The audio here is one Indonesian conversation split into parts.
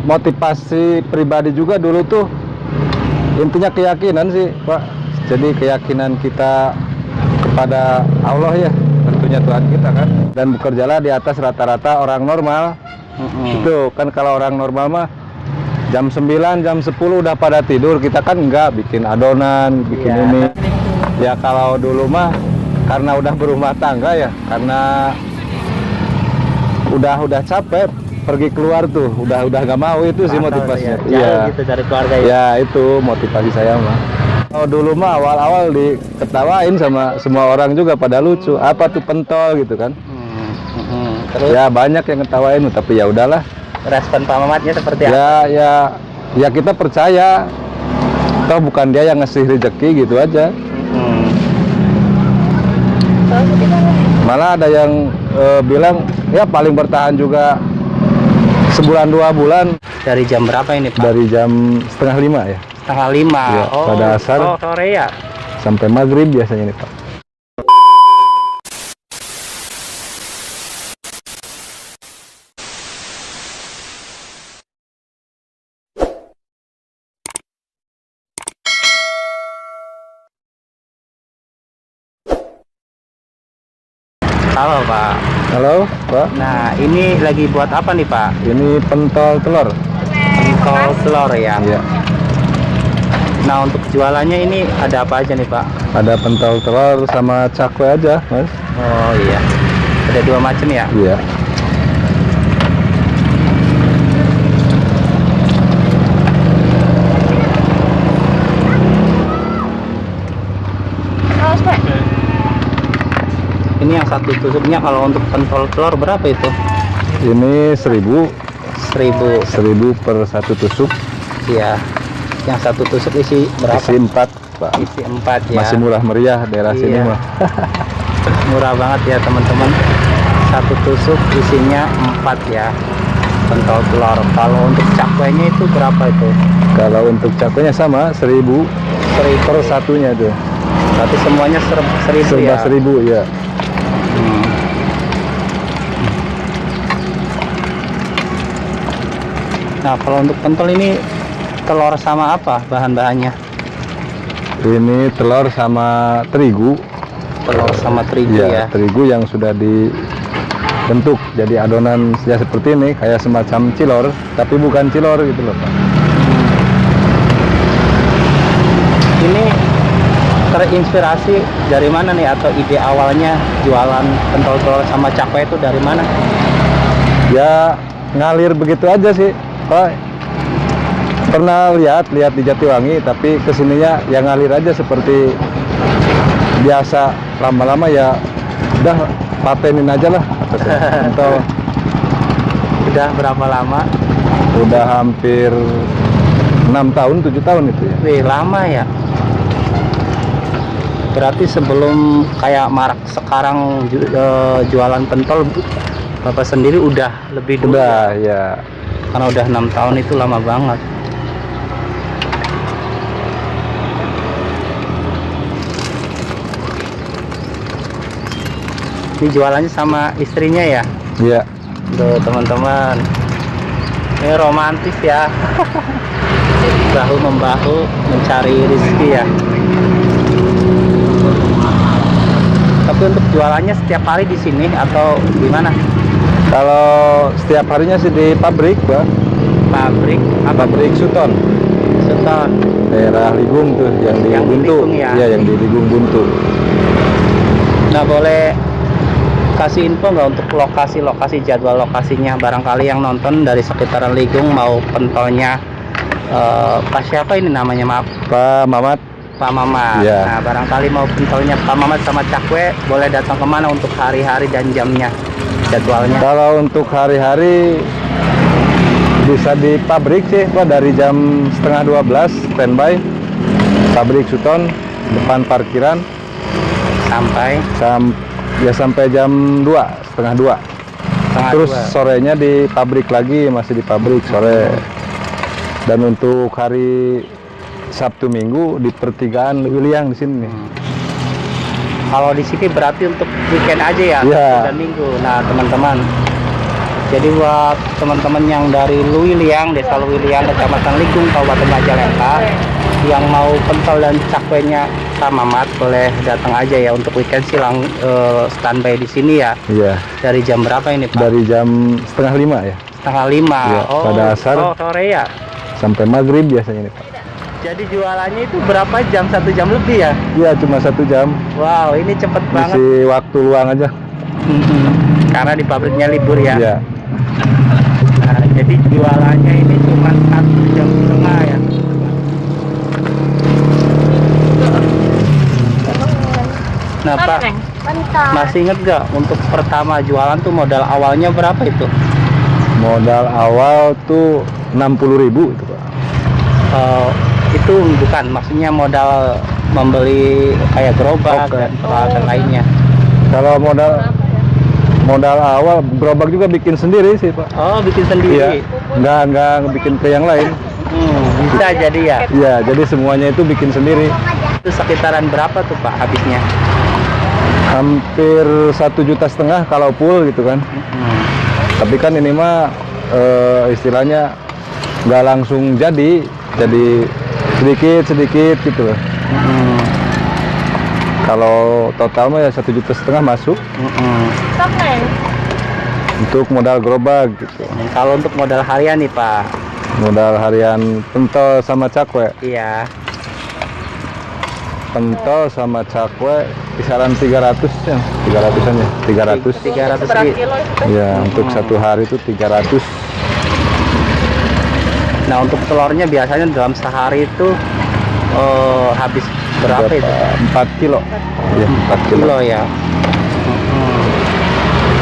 motivasi pribadi juga dulu tuh intinya keyakinan sih Pak. Jadi keyakinan kita kepada Allah ya, tentunya Tuhan kita kan, dan bekerjalah di atas rata-rata orang normal. Itu kan kalau orang normal mah jam 9, jam 10 udah pada tidur, kita kan enggak, bikin adonan, bikin ini. Ya kalau dulu mah karena udah berumah tangga ya, karena udah capek pergi keluar tuh, udah nggak mau, itu sih motivasinya. Iya gitu dari keluarga ya. Ya itu motivasi saya mah. Oh dulu mah awal-awal diketawain sama semua orang juga, pada lucu, apa tuh pentol gitu kan. Terus Ya banyak yang ngetawain, tapi ya udahlah. respon Pak Mamatnya seperti apa? Ya kita percaya, toh bukan dia yang ngasih rezeki gitu aja. Malah ada yang bilang ya paling bertahan juga sebulan 2 bulan. Dari jam berapa ini Pak? Dari jam 4:30 ya. 4:30. Ya, pada asar. Sore ya. Sampai maghrib biasanya nih Pak. Halo Pak. Halo Pak. Nah ini lagi buat apa nih Pak? Ini pentol telur. Pentol telur ya. Iya. Nah untuk jualannya ini ada apa aja nih Pak? Ada pentol telur sama cakwe aja Mas. Oh iya. Ada 2 macam ya? Iya. Ini yang satu tusuknya kalau untuk pentol telur berapa itu? Ini 1000 1000. per satu tusuk. Iya. Yang satu tusuk isi berapa? Isi 4 Pak. Isi 4 ya. Masih murah meriah daerah sini Iya. mah. Murah banget ya teman-teman. Satu tusuk isinya 4 ya. Pentol telur. Kalau untuk cakwenya itu berapa itu? Kalau untuk cakwenya sama 1000 per satunya tuh. Berarti semuanya 1000 Serba ya. 1000 ya. Nah kalau untuk pentol ini telur sama apa bahan-bahannya? Ini telur sama terigu. Telur sama terigu ya. Terigu yang sudah dibentuk jadi adonan ya seperti ini, kayak semacam cilor, tapi bukan cilor gitu loh Pak. Ini terinspirasi dari mana nih, atau ide awalnya jualan pentol telur sama cakwe itu dari mana? Ya ngalir begitu aja sih Pak. Pernah lihat di Jatiwangi, tapi kesininya yang ngalir aja seperti biasa. Lama-lama ya udah patenin aja lah. Atau Udah berapa lama? udah hampir 6 tahun 7 tahun itu ya. Wih, lama ya. Berarti sebelum kayak marak sekarang jualan pentol, Bapak sendiri udah lebih dulu Udah ya? ya. Karena udah 6 tahun itu lama banget. Ini jualannya sama istrinya ya? Iya. Tuh teman-teman, ini romantis ya. Bahu membahu mencari rezeki ya. Tapi untuk jualannya setiap hari di sini atau gimana? Kalau setiap harinya sih di pabrik, Pak. Pabrik apa? Pabrik Suton. Suton. Daerah Ligung tuh, yang di Yang di Buntu. Ligung ya? Iya, yang di Ligung Buntu. Nah, boleh kasih info nggak untuk lokasi-lokasi, jadwal lokasinya, barangkali yang nonton dari sekitaran Ligung mau pentolnya Pak siapa ini namanya, maaf? Pak Mamat. Pak Mamat. Iya. Nah, barangkali mau pentolnya Pak Mamat sama cakwe, boleh datang kemana untuk hari-hari dan jamnya, jadwalnya? Kalau untuk hari-hari bisa di pabrik sih, Pak, dari jam 11:30 standby. Pabrik Suton depan parkiran Sampai sampai jam 2, setengah 2. setengah Terus 2. sorenya di pabrik lagi, masih di pabrik sore. Dan untuk hari Sabtu Minggu di pertigaan Wiliang di sini. Kalau di sini berarti untuk weekend aja ya, Iya. dan minggu. Nah teman-teman, Jadi buat teman-teman yang dari Luiliang, Desa Luiliang, Kecamatan Ligung, Kabupaten Majalengka, yang mau pentol dan cakwenya Pak Mamat, boleh datang aja ya untuk weekend silang standby di sini ya. Iya. Dari jam berapa ini Pak? Dari jam 4:30 ya. 4:30. Iya, Oh, pada asar. sore ya. Sampai maghrib biasanya nih Pak. Jadi jualannya itu berapa jam? 1 jam lebih ya? Iya, cuma 1 jam. Wow, ini cepet banget. Isi waktu luang aja. Karena di pabriknya libur ya. Iya. Nah, jadi jualannya ini cuma 1,5 jam ya. Nah Pak, masih inget gak untuk pertama jualan tuh modal awalnya berapa itu? Modal awal tuh 60.000 itu Pak. Itu bukan, maksudnya modal membeli kayak gerobak dan peralatan lainnya. Kalau modal awal gerobak juga bikin sendiri sih Pak. Oh, bikin sendiri. Iya. Nggak bikin ke yang lain. Bisa jadi ya. Iya, jadi semuanya itu bikin sendiri. Itu sekitaran berapa tuh Pak habisnya? Hampir 1,5 juta kalau full gitu kan. Tapi kan ini mah istilahnya nggak langsung jadi sedikit gitu loh. Kalau total mah ya 1,5 juta masuk. Untuk modal gerobak gitu. Kalau untuk modal harian nih Pak? Modal harian pentol sama cakwe. Iya. Pentol sama cakwe kisaran 300 ya, 300-an ya, 300. 300 kilo itu? Ya, untuk satu hari itu 300. Nah, untuk telurnya biasanya dalam sehari itu habis berapa itu? 4 kilo. Ya, 4 kilo. Ya.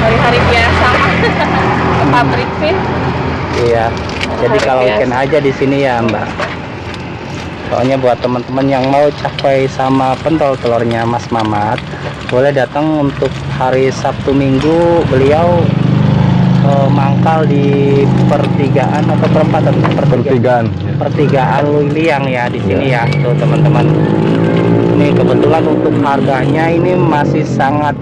Hari-hari biasa ke pabrik sih. Iya. Jadi kalau weekend aja di sini ya, Mbak. Soalnya buat teman-teman yang mau capai sama pentol telurnya Mas Mamat, boleh datang untuk hari Sabtu Minggu. Beliau mangkal di pertigaan atau perempatan? Pertigaan Luiliang ya di sini ya, tuh teman-teman. Ini kebetulan untuk harganya ini masih sangat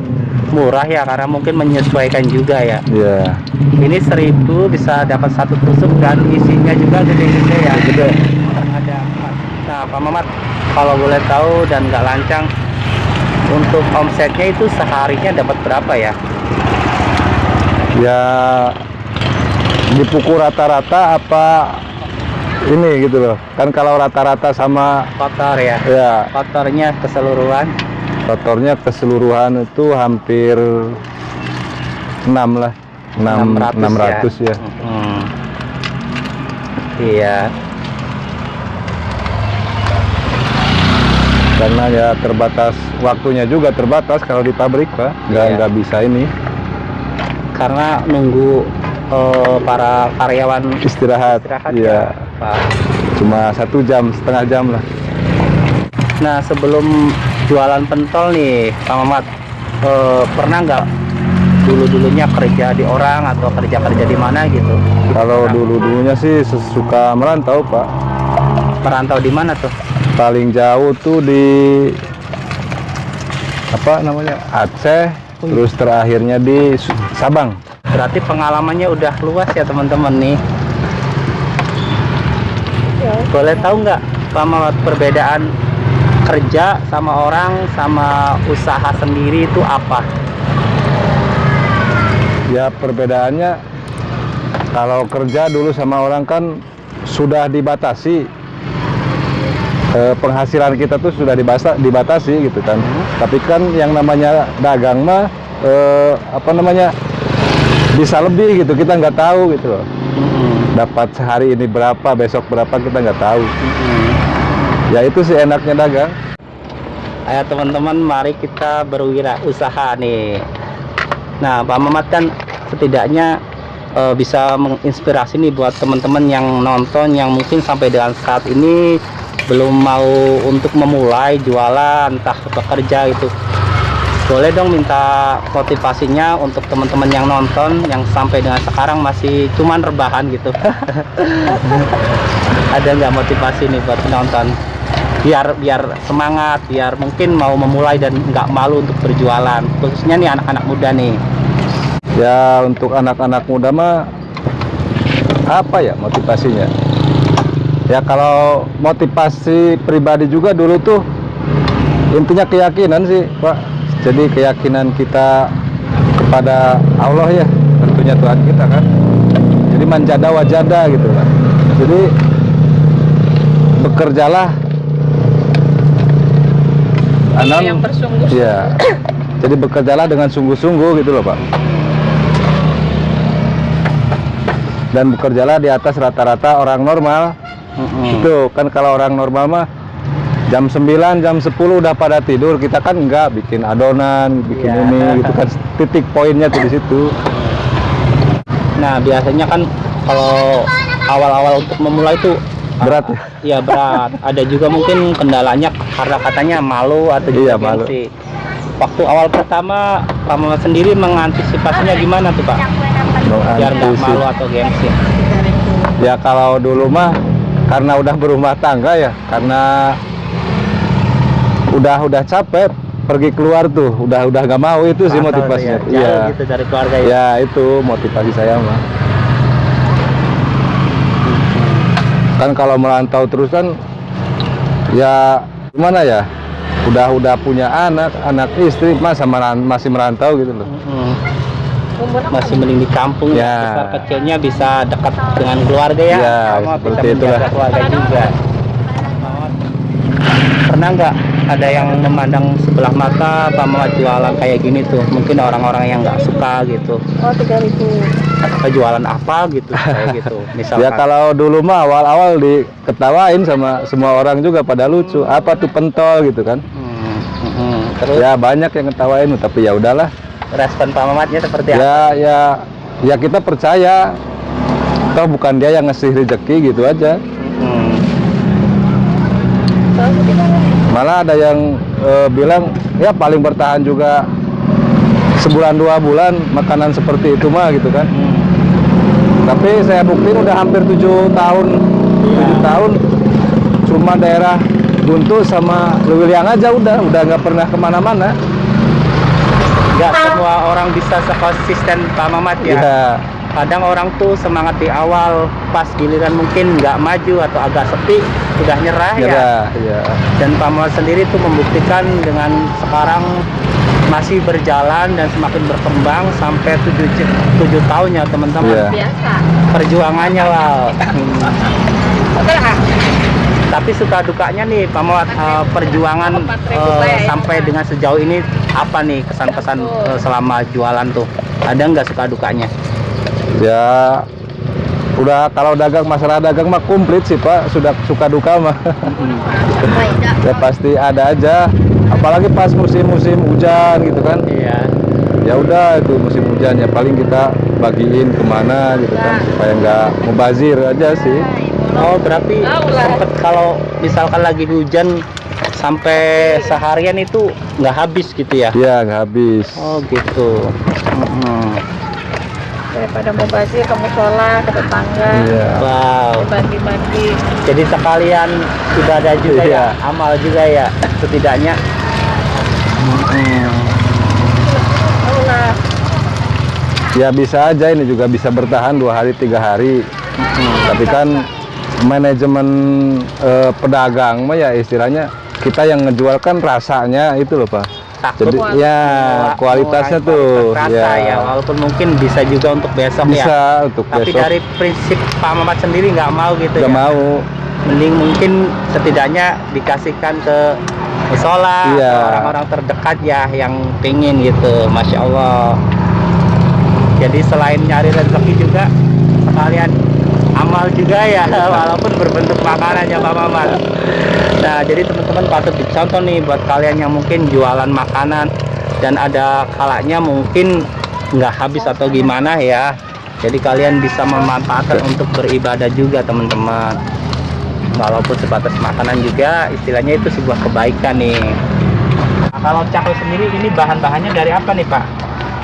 murah ya, karena mungkin menyesuaikan juga ya. Iya. Ini 1.000 bisa dapat 1 tusuk dan isinya juga gede-gede ya. Gede. Ada 4. Nah Pak Mamat, kalau boleh tahu dan nggak lancang, untuk omsetnya itu seharinya dapat berapa ya? Ya dipukul rata-rata apa ini gitu loh. Kan kalau rata-rata sama Kotor ya? ya Kotornya keseluruhan? kotornya keseluruhan itu hampir 6 lah. 600 ya. Iya. Karena ya terbatas, waktunya juga terbatas kalau di pabrik Pak, nggak bisa ini. Karena nunggu para karyawan Istirahat ya, ya. Pak. Cuma 1 jam, setengah jam lah. Nah sebelum jualan pentol nih Pak Mamat, pernah nggak dulunya kerja di orang atau kerja di mana gitu? Kalau dulunya sih suka merantau Pak. Merantau di mana tuh? Paling jauh tuh di apa namanya, Aceh, terus terakhirnya di Sabang. Berarti pengalamannya udah luas ya teman-teman nih. Boleh tahu nggak Pak Mamat perbedaan kerja sama orang sama usaha sendiri itu apa? Ya perbedaannya, kalau kerja dulu sama orang kan sudah dibatasi, penghasilan kita tuh sudah dibatasi gitu kan. Tapi kan yang namanya dagang mah apa namanya, bisa lebih gitu, kita nggak tahu gitu loh. Dapat sehari ini berapa, besok berapa, kita nggak tahu. Ya itu sih enaknya dagang. Ayo teman-teman, mari kita berwirausaha nih. Nah Pak Mamat kan setidaknya bisa menginspirasi nih buat teman-teman yang nonton, yang mungkin sampai dengan saat ini belum mau untuk memulai jualan, entah bekerja gitu. Boleh dong minta motivasinya untuk teman-teman yang nonton, yang sampai dengan sekarang masih cuman rebahan gitu. Ada nggak motivasi nih buat nonton? Biar semangat, biar mungkin mau memulai dan nggak malu untuk berjualan, khususnya nih anak-anak muda nih. Ya untuk anak-anak muda mah apa ya motivasinya? Ya kalau motivasi pribadi juga dulu tuh intinya keyakinan sih Pak. Jadi keyakinan kita kepada Allah ya, tentunya Tuhan kita kan. Jadi manjada wajada gitu kan. Jadi bekerjalah Yang bersungguh-sungguh. ya. Jadi bekerjalah dengan sungguh-sungguh gitu loh Pak. Dan bekerjalah di atas rata-rata orang normal. Itu kan kalau orang normal mah jam 9, jam 10 udah pada tidur, kita kan enggak bikin adonan, bikin Iya. ini gitu kan. Titik poinnya tuh di situ. Nah, biasanya kan kalau awal-awal untuk memulai itu Berat ya? Iya, berat. Ada juga mungkin kendalanya karena katanya malu atau juga Iya, malu. gengsi. Waktu awal pertama, Pak Mamat sendiri mengantisipasinya gimana tuh Pak? Biar nggak Antisip- malu atau gengsi. Ya kalau dulu mah karena udah berumah tangga ya, karena udah capek pergi keluar tuh, udah nggak mau itu sih Atau motivasinya. ya, jauh gitu dari keluarga ya. Ya itu motivasi saya mah. Kan kalau merantau terus kan ya gimana ya? Udah punya anak istri masih merantau gitu loh. Masih mending di kampung Ya. ya. Besar kecilnya bisa dekat dengan keluarga ya. Ya, Sama seperti bisa menjaga itulah. keluarga juga. Pernah nggak ada yang memandang sebelah mata Pak Mamat jualan kayak gini tuh? Mungkin orang-orang yang nggak suka gitu. Oh, 3.000. Apa jualan apa gitu kayak gitu. Misalkan. Ya kalau dulu mah awal-awal diketawain sama semua orang juga pada lucu. Apa tuh pentol gitu kan? Terus Ya banyak yang ngetawain, tapi ya udahlah. respon Pak Mamatnya seperti apa? Ya kita percaya. Toh bukan dia yang ngasih rezeki gitu aja. Malah ada yang bilang ya paling bertahan juga sebulan 2 bulan makanan seperti itu mah gitu kan. Tapi saya buktiin udah hampir 7 tahun. 7 tahun cuma daerah Guntur sama Lewiliang aja udah nggak pernah kemana-mana. Nggak semua orang bisa sekonsisten Pak Mamat ya. Ya, Kadang orang tuh semangat di awal, pas giliran mungkin nggak maju atau agak sepi, udah nyerah ya. ya. Dan Pak Mamat sendiri tuh membuktikan dengan sekarang masih berjalan dan semakin berkembang sampai 7 tahun ya teman-teman. Iya. Biasa. Perjuangannya lah. Oke lah. Tapi suka dukanya nih Pak Mamat, perjuangan sampai dengan sejauh ini apa nih kesan-kesan selama jualan tuh? Ada nggak suka dukanya? Ya udah kalau masalah dagang mah komplit sih Pak, sudah suka duka mah. Ya pasti ada aja, apalagi pas musim-musim hujan gitu kan. Iya. Ya udah itu musim hujan ya paling kita bagiin kemana gitu kan supaya nggak mubazir aja sih. Oh, berarti sempet kalau misalkan lagi hujan sampai seharian itu nggak habis gitu ya? Iya nggak habis. Oh gitu. Daripada mau bazir kamu sholat ke tetangga. Iya. Wow. Bagi-bagi. Jadi sekalian ibadah juga Iya. ya, amal juga ya, setidaknya. Allah. Ya bisa aja ini juga bisa bertahan 2 hari 3 hari. Tapi kan manajemen pedagang mah ya istilahnya kita yang ngejual kan rasanya itu loh Pak. Takut Jadi ya kualitasnya tuh rasa ya, walaupun mungkin bisa juga untuk besok ya. bisa untuk Tapi besok dari prinsip Pak Mamat sendiri nggak mau gitu nggak ya. mau. Mending mungkin setidaknya dikasihkan ke musola Iya. atau orang-orang terdekat ya yang pingin gitu. Masya Allah. Jadi selain nyari rezeki juga sekalian amal juga ya, walaupun berbentuk makanan ya Pak Mamat. Nah, jadi teman-teman patut dicontoh nih buat kalian yang mungkin jualan makanan dan ada kalanya mungkin nggak habis atau gimana ya. Jadi kalian bisa memanfaatkan untuk beribadah juga teman-teman. Walaupun sebatas makanan juga, istilahnya itu sebuah kebaikan nih. Nah, kalau cakwe sendiri ini bahan-bahannya dari apa nih Pak?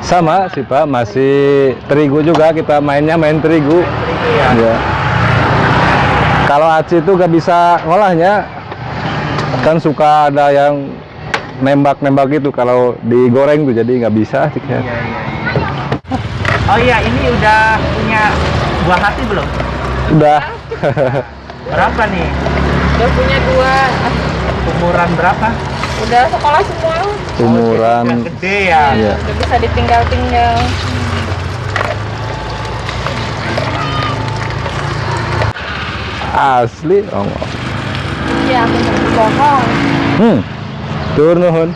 Sama sih Pak, masih terigu juga, kita main terigu. Ya. Kalau aci itu gak bisa ngolahnya, kan suka ada yang nembak gitu kalau digoreng tuh, jadi nggak bisa. Oh iya, ini udah punya buah hati belum? Udah. Berapa nih? Udah punya 2. Umuran berapa? Udah sekolah semua. Umuran. Udah gede ya. Iya. Udah bisa ditinggal-tinggal. Asli. Oh. Iya, aku bohong. Tur nuhun.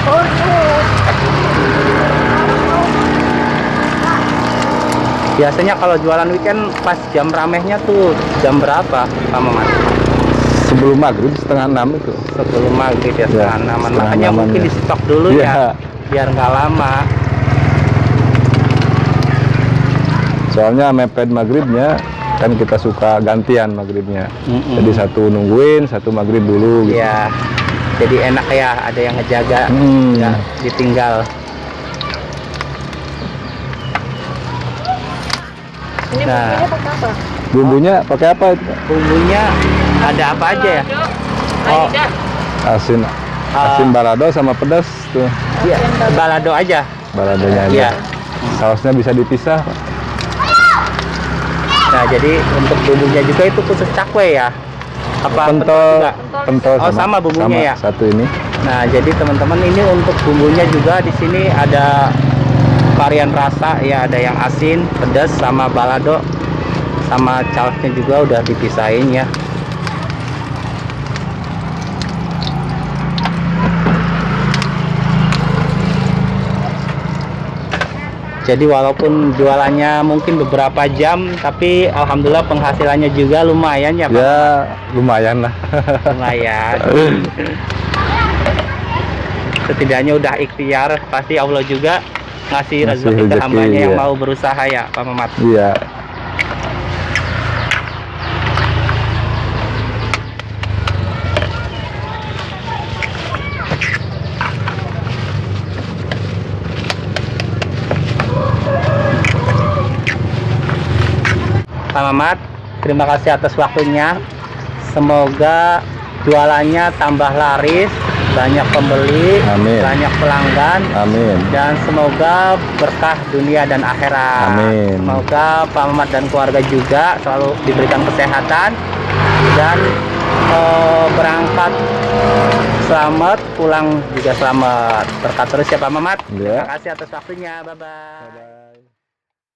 Oh, tuh. Biasanya kalau jualan weekend pas jam ramehnya tuh jam berapa, Pak Mamat? Sebelum maghrib 5:30 itu. Sebelum maghrib ya, Ya, setengah 6. setengah Makanya 6-an mungkin ya. di stok dulu Iya. ya, biar nggak lama. Soalnya mepet maghribnya kan kita suka gantian maghribnya. Mm-mm. Jadi satu nungguin, satu maghrib dulu gitu. Ya, jadi enak ya, ada yang ngejaga, nggak ditinggal. Ini Nah. bumbunya pakai apa? Bumbunya pakai apa itu? Pak? Bumbunya ada apa aja ya? Oh. Aida. Asin. Asin balado sama pedas tuh. Iya, balado aja. Baladonya aja. Iya. Sausnya bisa dipisah, Pak. Nah, jadi untuk bumbunya juga itu khusus cakwe ya? Apa Pentol, juga? pentol Oh, sama bumbunya ya? Satu ini. Nah, jadi teman-teman ini untuk bumbunya juga di sini ada varian rasa ya, ada yang asin, pedas sama balado. Sama caosnya juga udah dipisahin ya. Jadi walaupun jualannya mungkin beberapa jam, tapi alhamdulillah penghasilannya juga lumayan ya Pak. Ya, lumayan lah. Lumayan. Setidaknya udah ikhtiar, pasti Allah juga ngasih Ngasih rezeki ke rezeki, hambanya yang iya. mau berusaha ya Pak Mamat. Iya. Pak Mamat, terima kasih atas waktunya. Semoga jualannya tambah laris, banyak pembeli, Amin. banyak pelanggan, Amin. dan semoga berkah dunia dan akhirat. Amin. Semoga Pak Mamat dan keluarga juga selalu diberikan kesehatan dan berangkat selamat, pulang juga selamat. Berkah terus ya Pak Mamat. Ya. Terima kasih atas waktunya. Bye-bye.